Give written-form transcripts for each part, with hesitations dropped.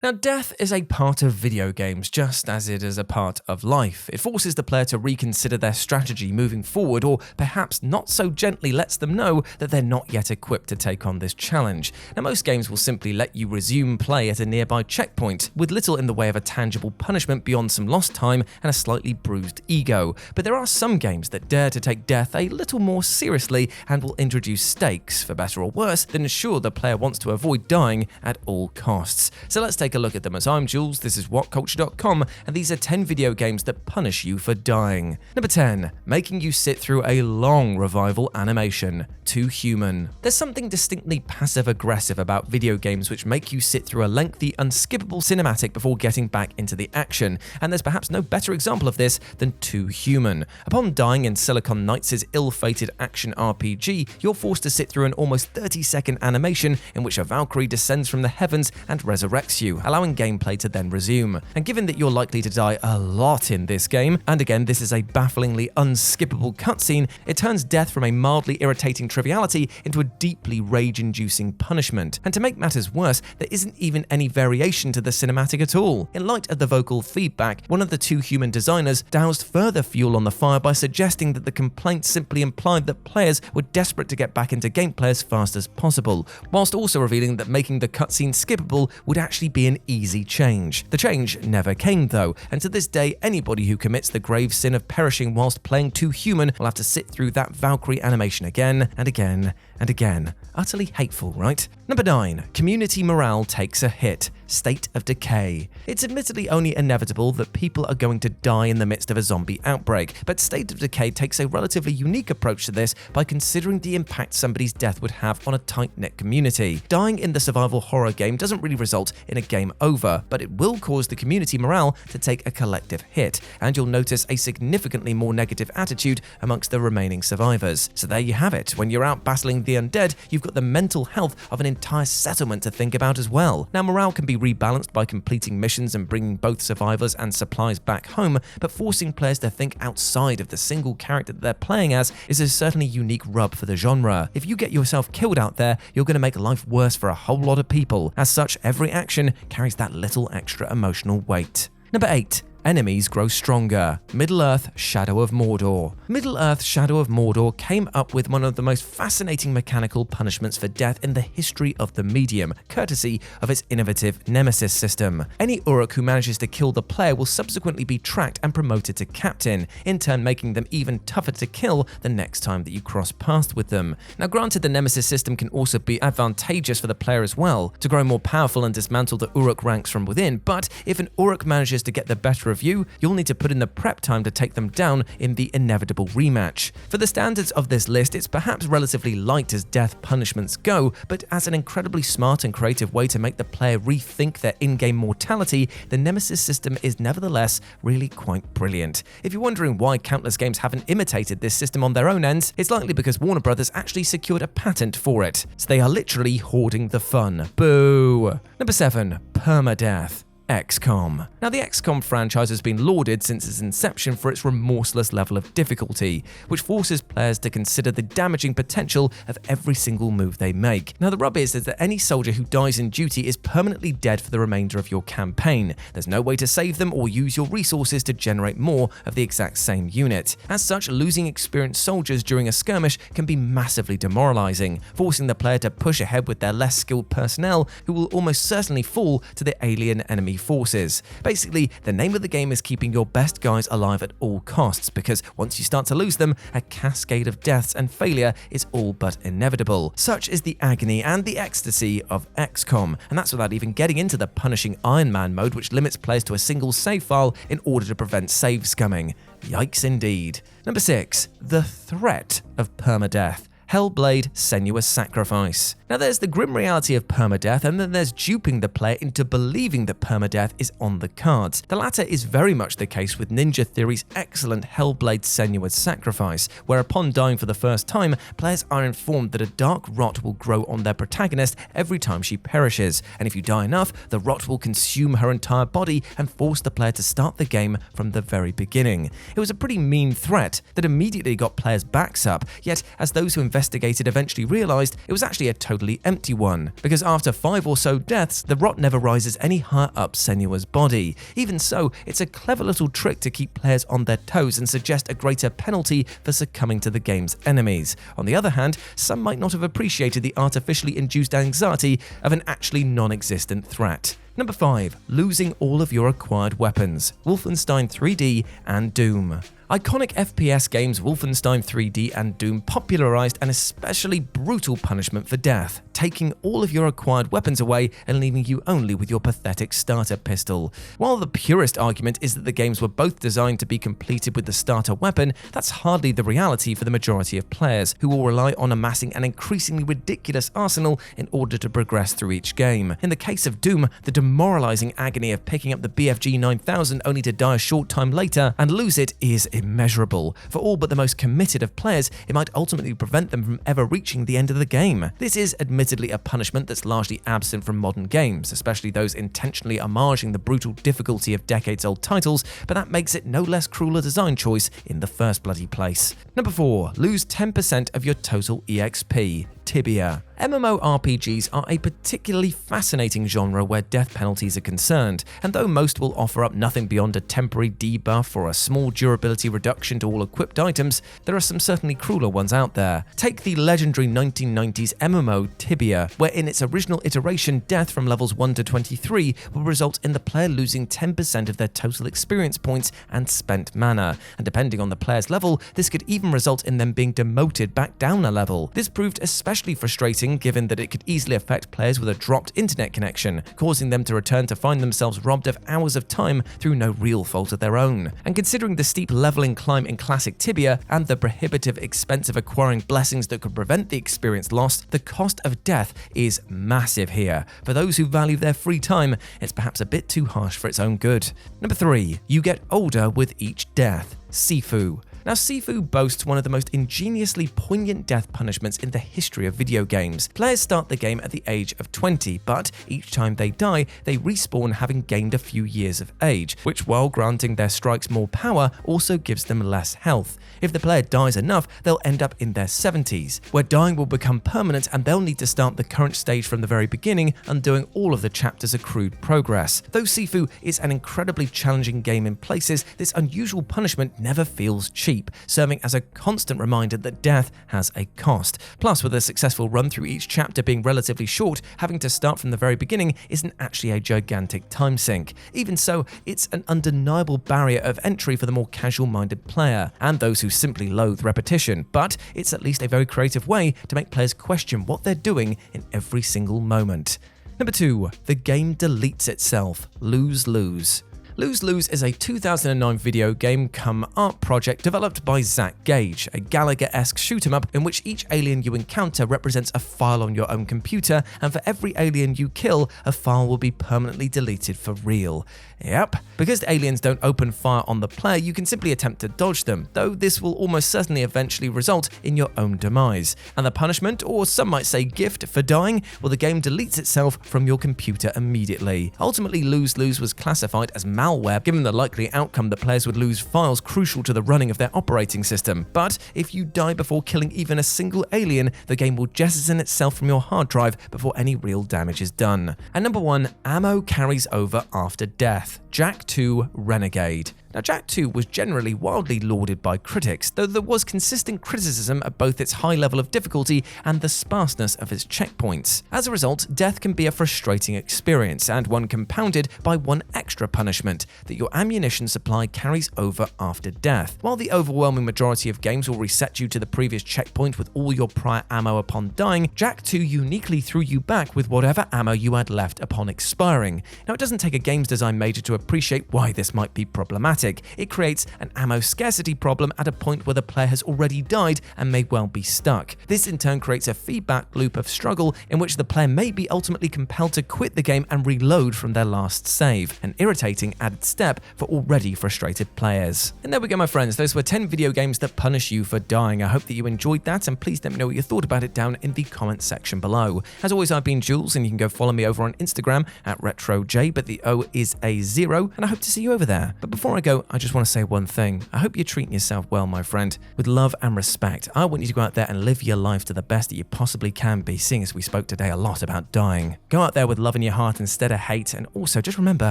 Now, death is a part of video games, just as it is a part of life. It forces the player to reconsider their strategy moving forward, or perhaps not so gently lets them know that they're not yet equipped to take on this challenge. Now, most games will simply let you resume play at a nearby checkpoint, with little in the way of a tangible punishment beyond some lost time and a slightly bruised ego. But there are some games that dare to take death a little more seriously and will introduce stakes, for better or worse, that ensure the player wants to avoid dying at all costs. So let's take a look at them. As I'm Jules, this is WhatCulture.com, and these are 10 video games that punish you for dying. Number 10. Making you sit through a long revival animation. Too Human. There's something distinctly passive-aggressive about video games which make you sit through a lengthy, unskippable cinematic before getting back into the action, and there's perhaps no better example of this than Too Human. Upon dying in Silicon Knights' ill-fated action RPG, you're forced to sit through an almost 30-second animation in which a Valkyrie descends from the heavens and resurrects you, allowing gameplay to then resume. And given that you're likely to die a lot in this game, and again this is a bafflingly unskippable cutscene, it turns death from a mildly irritating triviality into a deeply rage-inducing punishment. And to make matters worse, there isn't even any variation to the cinematic at all. In light of the vocal feedback, one of the Too Human designers doused further fuel on the fire by suggesting that the complaints simply implied that players were desperate to get back into gameplay as fast as possible, whilst also revealing that making the cutscene skippable would actually be an easy change. The change never came though, and to this day anybody who commits the grave sin of perishing whilst playing Too Human will have to sit through that Valkyrie animation again and again and again. Utterly hateful, right? Number 9. Community morale takes a hit. State of Decay. It's admittedly only inevitable that people are going to die in the midst of a zombie outbreak, but State of Decay takes a relatively unique approach to this by considering the impact somebody's death would have on a tight-knit community. Dying in the survival horror game doesn't really result in a game over, but it will cause the community morale to take a collective hit, and you'll notice a significantly more negative attitude amongst the remaining survivors. So there you have it. When you're out battling the undead, you've got the mental health of an entire settlement to think about as well. Now, morale can be rebalanced by completing missions and bringing both survivors and supplies back home, but forcing players to think outside of the single character that they're playing as is a certainly unique rub for the genre. If you get yourself killed out there, you're going to make life worse for a whole lot of people. As such, every action carries that little extra emotional weight. Number 8. Enemies grow stronger. Middle-earth: Shadow of Mordor. Middle-earth: Shadow of Mordor came up with one of the most fascinating mechanical punishments for death in the history of the medium, courtesy of its innovative Nemesis system. Any Uruk who manages to kill the player will subsequently be tracked and promoted to captain, in turn making them even tougher to kill the next time that you cross paths with them. Now, granted, the Nemesis system can also be advantageous for the player as well, to grow more powerful and dismantle the Uruk ranks from within, but if an Uruk manages to get the better of you, you'll need to put in the prep time to take them down in the inevitable rematch. For the standards of this list, it's perhaps relatively light as death punishments go, but as an incredibly smart and creative way to make the player rethink their in-game mortality, the Nemesis system is nevertheless really quite brilliant. If you're wondering why countless games haven't imitated this system on their own ends, it's likely because Warner Brothers actually secured a patent for it, so they are literally hoarding the fun. Boo! Number 7. Permadeath. XCOM. Now, the XCOM franchise has been lauded since its inception for its remorseless level of difficulty, which forces players to consider the damaging potential of every single move they make. Now, the rub is that any soldier who dies in duty is permanently dead for the remainder of your campaign. There's no way to save them or use your resources to generate more of the exact same unit. As such, losing experienced soldiers during a skirmish can be massively demoralizing, forcing the player to push ahead with their less skilled personnel who will almost certainly fall to the alien enemy forces. Basically, the name of the game is keeping your best guys alive at all costs, because once you start to lose them, a cascade of deaths and failure is all but inevitable. Such is the agony and the ecstasy of XCOM, and that's without even getting into the punishing Iron Man mode, which limits players to a single save file in order to prevent save scumming. Yikes indeed. Number 6. The threat of permadeath. Hellblade: Senua's Sacrifice. Now, there's the grim reality of permadeath, and then there's duping the player into believing that permadeath is on the cards. The latter is very much the case with Ninja Theory's excellent Hellblade: Senua's Sacrifice, where upon dying for the first time, players are informed that a dark rot will grow on their protagonist every time she perishes, and if you die enough, the rot will consume her entire body and force the player to start the game from the very beginning. It was a pretty mean threat that immediately got players' backs up, yet as those who investigated eventually realized, it was actually a total totally empty one, because after 5 or so deaths, the rot never rises any higher up Senua's body. Even so, it's a clever little trick to keep players on their toes and suggest a greater penalty for succumbing to the game's enemies. On the other hand, some might not have appreciated the artificially induced anxiety of an actually non-existent threat. Number 5. Losing all of your acquired weapons. Wolfenstein 3D and Doom. Iconic FPS games Wolfenstein 3D and Doom popularized an especially brutal punishment for death, taking all of your acquired weapons away and leaving you only with your pathetic starter pistol. While the purest argument is that the games were both designed to be completed with the starter weapon, that's hardly the reality for the majority of players, who will rely on amassing an increasingly ridiculous arsenal in order to progress through each game. In the case of Doom, the demoralizing agony of picking up the BFG 9000 only to die a short time later and lose it is immeasurable. For all but the most committed of players, it might ultimately prevent them from ever reaching the end of the game. This is admittedly a punishment that's largely absent from modern games, especially those intentionally homaging the brutal difficulty of decades-old titles, but that makes it no less cruel a design choice in the first bloody place. Number 4. Lose 10% of your total EXP. Tibia. MMORPGs are a particularly fascinating genre where death penalties are concerned, and though most will offer up nothing beyond a temporary debuff or a small durability reduction to all equipped items, there are some certainly crueler ones out there. Take the legendary 1990s MMO Tibia, where in its original iteration, death from levels 1 to 23 will result in the player losing 10% of their total experience points and spent mana, and depending on the player's level, this could even result in them being demoted back down a level. This proved especially frustrating given that it could easily affect players with a dropped internet connection, causing them to return to find themselves robbed of hours of time through no real fault of their own. And considering the steep leveling climb in classic Tibia and the prohibitive expense of acquiring blessings that could prevent the experience lost, the cost of death is massive here. For those who value their free time, it's perhaps a bit too harsh for its own good. Number 3. You get older with each death. Sifu. Now, Sifu boasts one of the most ingeniously poignant death punishments in the history of video games. Players start the game at the age of 20, but each time they die, they respawn having gained a few years of age, which, while granting their strikes more power, also gives them less health. If the player dies enough, they'll end up in their 70s, where dying will become permanent and they'll need to start the current stage from the very beginning, undoing all of the chapter's accrued progress. Though Sifu is an incredibly challenging game in places, this unusual punishment never feels cheap, serving as a constant reminder that death has a cost. Plus, with a successful run through each chapter being relatively short, having to start from the very beginning isn't actually a gigantic time sink. Even so, it's an undeniable barrier of entry for the more casual-minded player, and those who simply loathe repetition, but it's at least a very creative way to make players question what they're doing in every single moment. Number 2. The game deletes itself. Lose-lose. Lose-Lose is a 2009 video game come art project developed by Zach Gage, a Gallagher-esque shoot-'em-up in which each alien you encounter represents a file on your own computer, and for every alien you kill, a file will be permanently deleted for real. Yep. Because the aliens don't open fire on the player, you can simply attempt to dodge them, though this will almost certainly eventually result in your own demise. And the punishment, or some might say gift, for dying, well, the game deletes itself from your computer immediately. Ultimately, Lose-Lose was classified as malware, given the likely outcome that players would lose files crucial to the running of their operating system. But if you die before killing even a single alien, the game will jettison itself from your hard drive before any real damage is done. And number 1, ammo carries over after death. Jak 2 Renegade. Now, Jak 2 was generally wildly lauded by critics, though there was consistent criticism of both its high level of difficulty and the sparseness of its checkpoints. As a result, death can be a frustrating experience, and one compounded by one extra punishment, that your ammunition supply carries over after death. While the overwhelming majority of games will reset you to the previous checkpoint with all your prior ammo upon dying, Jak 2 uniquely threw you back with whatever ammo you had left upon expiring. Now, it doesn't take a games design major to appreciate why this might be problematic. It creates an ammo scarcity problem at a point where the player has already died and may well be stuck. This in turn creates a feedback loop of struggle in which the player may be ultimately compelled to quit the game and reload from their last save, an irritating added step for already frustrated players. And there we go, my friends, those were 10 video games that punish you for dying. I hope that you enjoyed that, and please let me know what you thought about it down in the comments section below. As always, I've been Jules, and you can go follow me over on Instagram at RetroJ, but the O is a 0, and I hope to see you over there. But before I go, go, I just want to say one thing. I hope you're treating yourself well, my friend, with love and respect. I want you to go out there and live your life to the best that you possibly can be, seeing as we spoke today a lot about dying. Go out there with love in your heart instead of hate, and also just remember,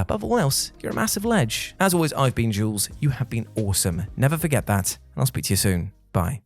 above all else, you're a massive ledge. As always, I've been Jules. You have been awesome. Never forget that, and I'll speak to you soon. Bye.